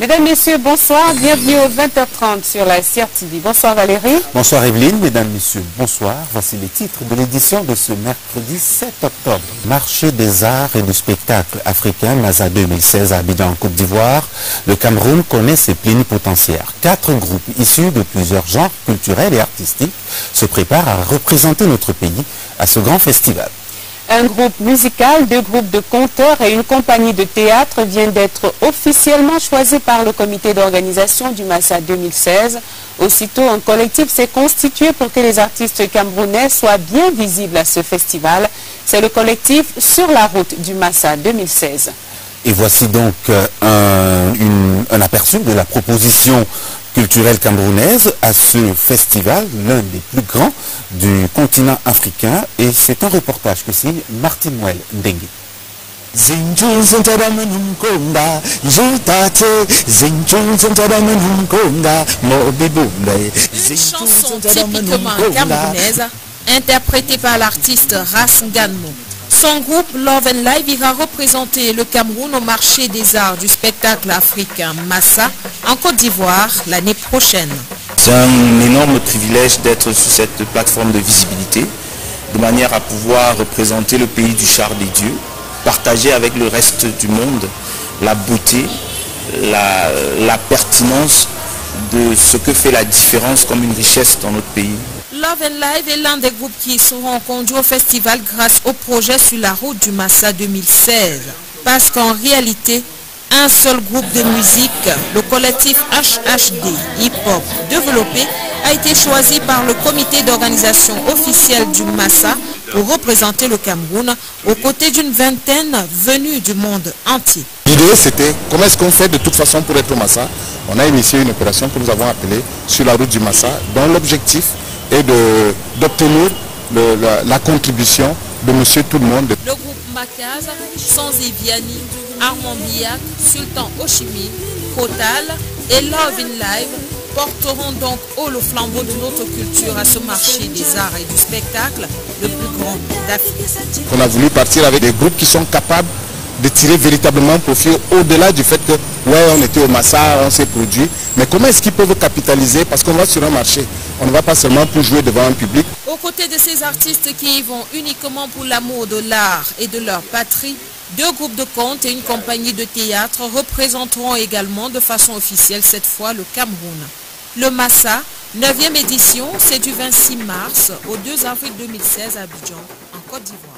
Mesdames, Messieurs, bonsoir. Bienvenue au 20h30 sur la CRTV. Bonsoir Valérie. Bonsoir Evelyne. Mesdames, Messieurs, bonsoir. Voici les titres de l'édition de ce mercredi 7 octobre. Marché des arts et du spectacle africain Massa 2016 à Abidjan en Côte d'Ivoire. Le Cameroun connaît ses plénipotentiaires. 4 groupes issus de plusieurs genres culturels et artistiques se préparent à représenter notre pays à ce grand festival. Un groupe musical, 2 groupes de conteurs et une compagnie de théâtre viennent d'être officiellement choisis par le comité d'organisation du Massa 2016. Aussitôt, un collectif s'est constitué pour que les artistes camerounais soient bien visibles à ce festival. C'est le collectif Sur la route du Massa 2016. Et voici donc un aperçu de la proposition culturelle camerounaise à ce festival, l'un des plus grands du continent africain. Et c'est un reportage que signe Martin Well Ndengue. Une chanson typiquement camerounaise, interprétée par l'artiste Ras Ngannou. Son groupe Love and Live ira représenter le Cameroun au marché des arts du spectacle africain Massa en Côte d'Ivoire l'année prochaine. C'est un énorme privilège d'être sur cette plateforme de visibilité, de manière à pouvoir représenter le pays du char des dieux, partager avec le reste du monde la beauté, la pertinence de ce que fait la différence comme une richesse dans notre pays. Love and Live est l'un des groupes qui seront conduits au festival grâce au projet Sur la route du Massa 2016. Parce qu'en réalité, un seul groupe de musique, le collectif HHD Hip Hop développé, a été choisi par le comité d'organisation officiel du Massa pour représenter le Cameroun aux côtés d'une vingtaine venus du monde entier. L'idée c'était comment est-ce qu'on fait de toute façon pour être au Massa. On a initié une opération que nous avons appelée Sur la route du Massa, dont l'objectif est d'obtenir la contribution de Monsieur Tout-le-Monde. Le groupe Makaz, Sanzi Vianney, Armand Biak, Sultan Oshimi, Kotal et Love in Live porteront donc haut le flambeau de notre culture à ce marché des arts et du spectacle, le plus grand d'Afrique. On a voulu partir avec des groupes qui sont capables de tirer véritablement profit au-delà du fait que, ouais, on était au Massa, on s'est produit, mais comment est-ce qu'ils peuvent capitaliser parce qu'on va sur un marché, on ne va pas seulement pour jouer devant un public. Aux côtés de ces artistes qui y vont uniquement pour l'amour de l'art et de leur patrie, 2 groupes de contes et une compagnie de théâtre représenteront également de façon officielle cette fois le Cameroun. Le Massa, 9e édition, c'est du 26 mars au 2 avril 2016 à Abidjan, en Côte d'Ivoire.